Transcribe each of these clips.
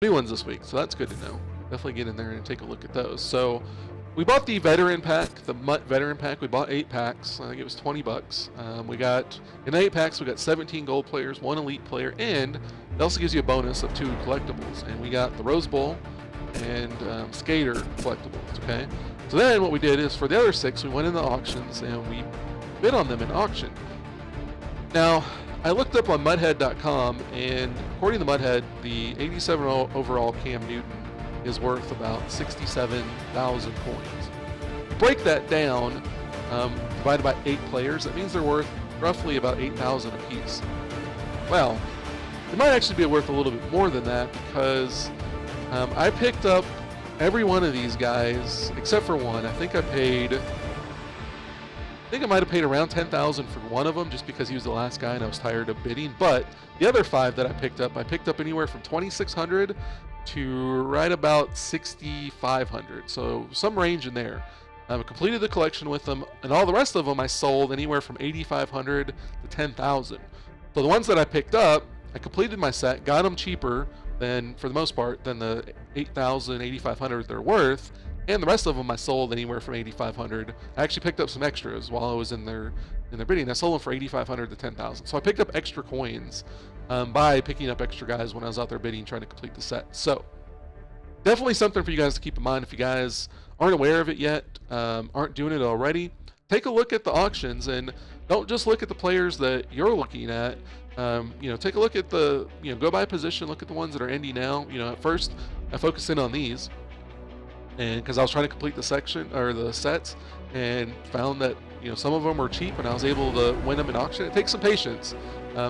new ones this week, so that's good to know. Definitely get in there and take a look at those. So we bought the veteran pack, the MUT veteran pack. We bought 8 packs. I think it was 20 bucks. We got, in 8 packs, we got 17 gold players, 1 elite player, and it also gives you a bonus of 2 collectibles. And we got the Rose Bowl and Skater collectibles, okay? So then what we did is for the other 6, we went into auctions and we bid on them in auction. Now, I looked up on mudhead.com, and according to Mudhead, the 87 overall Cam Newton is worth about 67,000 coins. Break that down, divided by 8 players, that means they're worth roughly about 8,000 apiece. Well, it might actually be worth a little bit more than that, because I picked up every one of these guys except for one. I think I might have paid around 10,000 for one of them just because he was the last guy and I was tired of bidding. But the other 5 that I picked up anywhere from 2,600 to right about 6,500. So some range in there. I completed the collection with them, and all the rest of them I sold anywhere from 8,500 to 10,000. So the ones that I picked up, I completed my set, got them cheaper than, for the most part, than the 8,000, 8,500 they're worth. And the rest of them I sold anywhere from 8,500. I actually picked up some extras while I was in their bidding. I sold them for 8,500 to 10,000. So I picked up extra coins by picking up extra guys when I was out there bidding, trying to complete the set. So definitely something for you guys to keep in mind if you guys aren't aware of it yet, aren't doing it already. Take a look at the auctions and don't just look at the players that you're looking at. Take a look at the, go by position, look at the ones that are ending now. At first I focused in on these, and because I was trying to complete the section or the sets, and found that some of them were cheap and I was able to win them in auction. It takes some patience.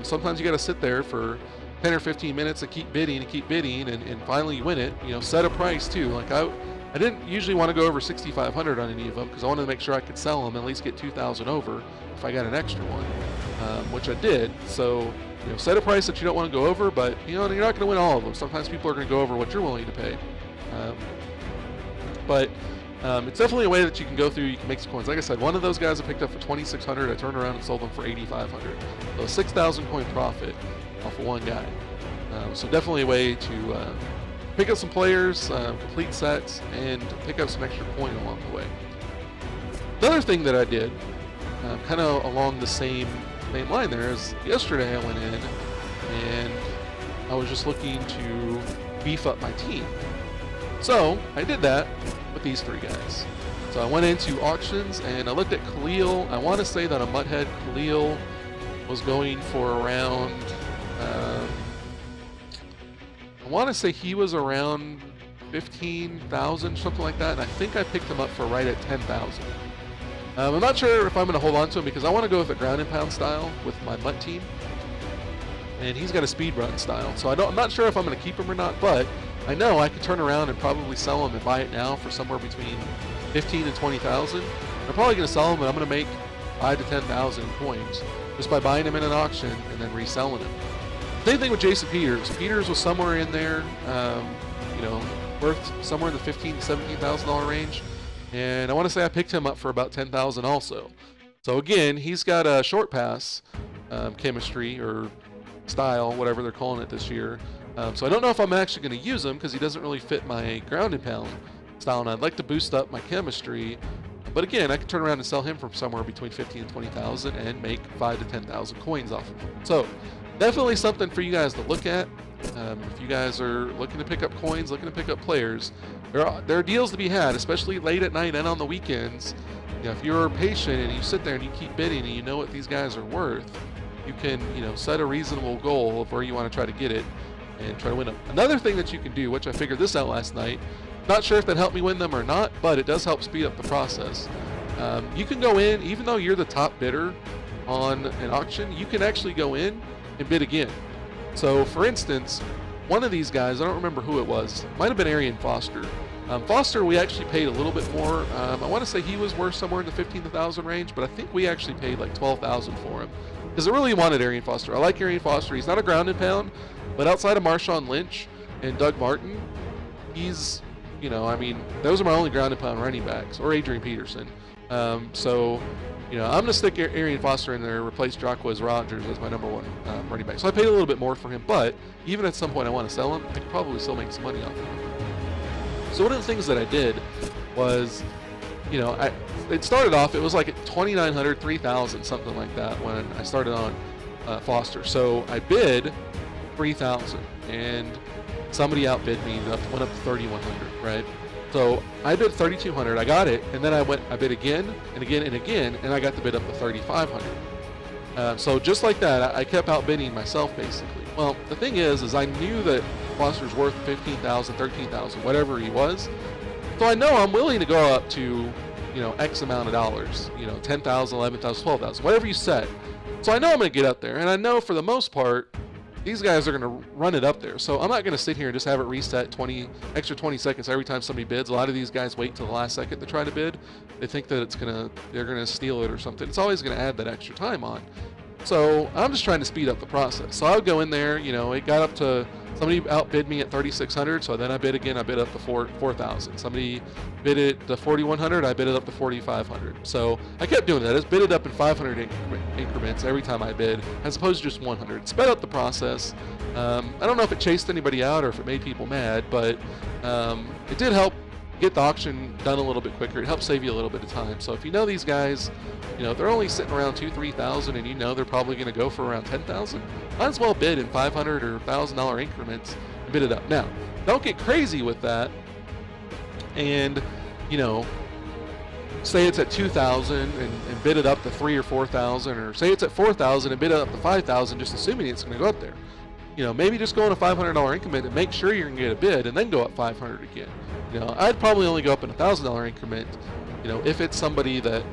Sometimes you got to sit there for 10 or 15 minutes and keep bidding and finally you win it. Set a price too. Like I didn't usually want to go over 6,500 on any of them because I wanted to make sure I could sell them and at least get 2,000 over if I got an extra one, which I did. So set a price that you don't want to go over, but you're not going to win all of them. Sometimes people are going to go over what you're willing to pay. But it's definitely a way that you can go through. You can make some coins. Like I said, one of those guys I picked up for 2,600. I turned around and sold them for 8,500. So a 6,000 coin profit off of one guy. So definitely a way to pick up some players, complete sets, and pick up some extra coin along the way. Another thing that I did, kind of along the same line there, is yesterday I went in and I was just looking to beef up my team. So I did that with these 3 guys. So I went into auctions and I looked at Kalil. I want to say that on Mudhead, Kalil was going for around, I want to say he was around 15,000, something like that. And I think I picked him up for right at 10,000. I'm not sure if I'm going to hold on to him because I want to go with a ground and pound style with my MUT team. And he's got a speed run style. So I'm not sure if I'm going to keep him or not, but I know I could turn around and probably sell them and buy it now for somewhere between 15 and 20,000. I'm probably going to sell them, and I'm going to make 5 to 10,000 coins just by buying them in an auction and then reselling them. Same thing with Jason Peters. Peters was somewhere in there, worth somewhere in the $15,000 to $17,000 range, and I want to say I picked him up for about 10,000 also. So again, he's got a short pass chemistry or style, whatever they're calling it this year. So I don't know if I'm actually going to use him because he doesn't really fit my ground and pound style, and I'd like to boost up my chemistry. But again, I could turn around and sell him from somewhere between 15 and 20,000 and make 5 to 10,000 coins off of him. So definitely something for you guys to look at. If you guys are looking to pick up coins, looking to pick up players, there are deals to be had, especially late at night and on the weekends. If you're patient and you sit there and you keep bidding and you know what these guys are worth, you can set a reasonable goal of where you want to try to get it and try to win them. Another thing that you can do, which I figured this out last night, not sure if that helped me win them or not, but it does help speed up the process. You can go in, even though you're the top bidder on an auction, you can actually go in and bid again. So for instance, one of these guys, I don't remember who it was, might have been Arian Foster. Foster, we actually paid a little bit more. I want to say he was worth somewhere in the 15,000 range, but I think we actually paid like 12,000 for him because I really wanted Arian Foster. I like Arian Foster. He's not a ground and pound, but outside of Marshawn Lynch and Doug Martin, he's, those are my only ground and pound running backs, or Adrian Peterson. So, you know, I'm going to stick Arian Foster in there, replace Jacquizz Rodgers as my number one running back. So I paid a little bit more for him, but even at some point I want to sell him, I could probably still make some money off of him. So one of the things that I did was, you know, it started off, it was like at 2,900, 3,000, something like that when I started on Foster. So I bid 3,000 and somebody outbid me, went up to 3,100, right? So I bid 3,200, I got it, and then I bid again and again and again, and I got the bid up to 3,500. So just like that, I kept outbidding myself basically. Well, the thing is I knew that Foster's worth 15,000, 13,000, whatever he was. So I know I'm willing to go up to, you know, X amount of dollars, you know, 10,000, 11,000, 12,000, whatever you set. So I know I'm going to get up there, and I know for the most part, these guys are going to run it up there. So I'm not going to sit here and just have it reset extra 20 seconds every time somebody bids. A lot of these guys wait till the last second to try to bid. They think that they're going to steal it or something. It's always going to add that extra time on. So I'm just trying to speed up the process. So I would go in there, you know, it got up to, somebody outbid me at 3,600, so then I bid again, I bid up to 4,000. Somebody bid it to 4,100, I bid it up to 4,500. So I kept doing that. I just bid it up in 500 increments every time I bid, as opposed to just 100. It sped up the process. I don't know if it chased anybody out or if it made people mad, but it did help get the auction done a little bit quicker. It helps save you a little bit of time. So if you know these guys, you know, they're only sitting around 2,000, 3,000, and you know they're probably going to go for around 10,000. Might as well bid in $500 or $1,000 increments and bid it up. Now, don't get crazy with that. And, you know, say it's at 2,000 and bid it up to 3,000 or 4,000, or say it's at 4,000 and bid it up to 5,000, just assuming it's going to go up there. You know, maybe just go in a $500 increment and make sure you're going to get a bid, and then go up 500 again. You know, I'd probably only go up in a $1,000 increment, you know, if it's somebody that,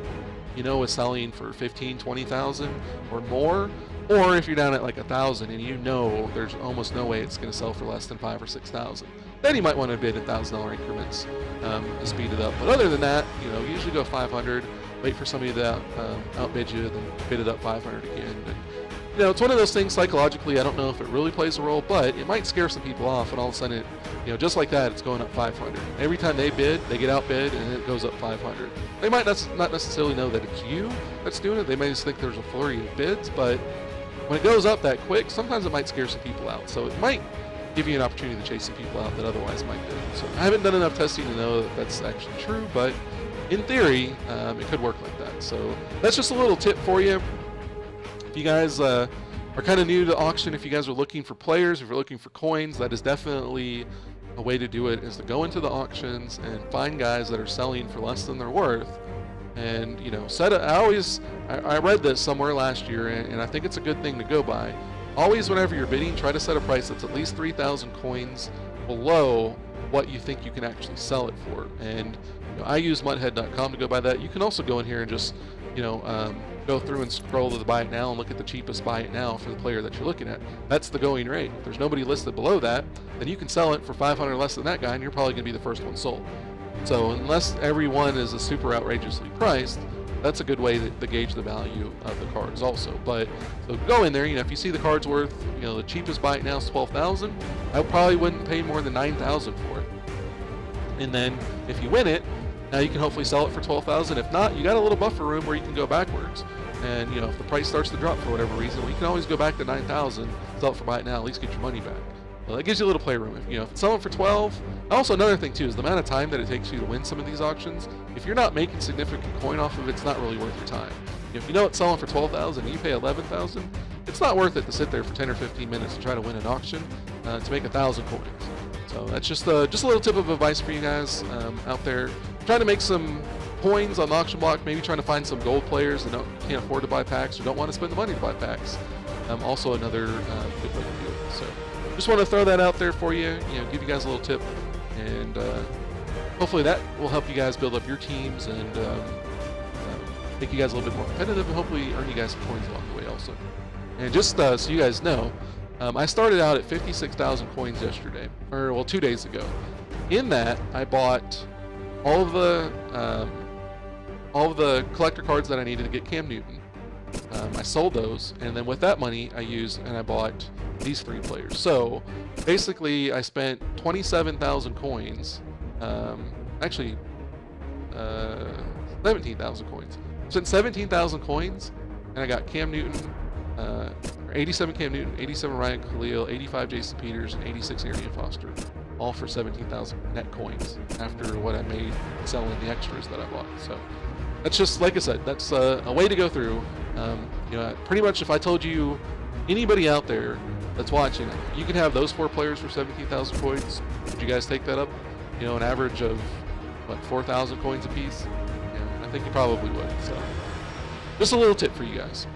you know, is selling for 15, 20,000 or more, or if you're down at like 1,000 and you know there's almost no way it's going to sell for less than 5,000 or 6,000, then you might want to bid $1,000 increments to speed it up. But other than that, you know, usually go 500, wait for somebody to outbid you, then bid it up 500 again. And, you know, it's one of those things psychologically, I don't know if it really plays a role, but it might scare some people off, and all of a sudden, you know, just like that, it's going up 500. Every time they bid, they get outbid, and it goes up 500. They might not necessarily know that it's you that's doing it. They may just think there's a flurry of bids, but when it goes up that quick, sometimes it might scare some people out. So it might give you an opportunity to chase some people out that otherwise might bid. So I haven't done enough testing to know that that's actually true, but in theory, it could work like that. So that's just a little tip for you. If you guys are kind of new to auction, if you guys are looking for players, if you're looking for coins, that is definitely a way to do it, is to go into the auctions and find guys that are selling for less than they're worth. And, you know, I read this somewhere last year, and I think it's a good thing to go by. Always, whenever you're bidding, try to set a price that's at least 3,000 coins below what you think you can actually sell it for. And, you know, I use muthead.com to go by that. You can also go in here and just, you know, go through and scroll to the buy it now and look at the cheapest buy it now for the player that you're looking at. That's the going rate. If there's nobody listed below that, then you can sell it for 500 less than that guy, and you're probably going to be the first one sold. So unless everyone is a super outrageously priced, that's a good way to gauge the value of the cards also. But so go in there, you know, if you see the card's worth, you know, the cheapest buy it now is 12,000, I probably wouldn't pay more than 9,000 for it. And then if you win it, now you can hopefully sell it for 12,000. If not, you got a little buffer room where you can go backwards. And, you know, if the price starts to drop for whatever reason, well, you can always go back to 9,000, sell it for buy it now, at least get your money back. Well, that gives you a little play room. If, you know, if it's selling for 12, also another thing too is the amount of time that it takes you to win some of these auctions. If you're not making significant coin off of it, it's not really worth your time. If you know it's selling for 12,000 and you pay 11,000, it's not worth it to sit there for 10 or 15 minutes to try to win an auction to make 1,000 coins. So that's just a little tip of advice for you guys out there. Trying to make some coins on the auction block, maybe trying to find some gold players that can't afford to buy packs or don't want to spend the money to buy packs. Also another good way to do it. So just want to throw that out there for you, you know, give you guys a little tip, and hopefully that will help you guys build up your teams and make you guys a little bit more competitive, and hopefully earn you guys some coins along the way also. And just so you guys know, I started out at 56,000 coins yesterday, or well, 2 days ago. In that, I bought all of the collector cards that I needed to get Cam Newton. I sold those, and then with that money I bought these 3 players. So basically I spent 27,000 coins. Actually, 17,000 coins. Spent 17,000 coins, and I got Cam Newton, 87 Cam Newton, 87 Ryan Kalil, 85 Jason Peters, and 86 Arian Foster, all for 17,000 net coins after what I made selling the extras that I bought. So that's just, like I said, that's a way to go through. You know, pretty much if I told you, anybody out there that's watching, you can have those 4 players for 17,000 coins, would you guys take that up? You know, an average of, what, 4,000 coins a piece? Yeah, I think you probably would. So just a little tip for you guys.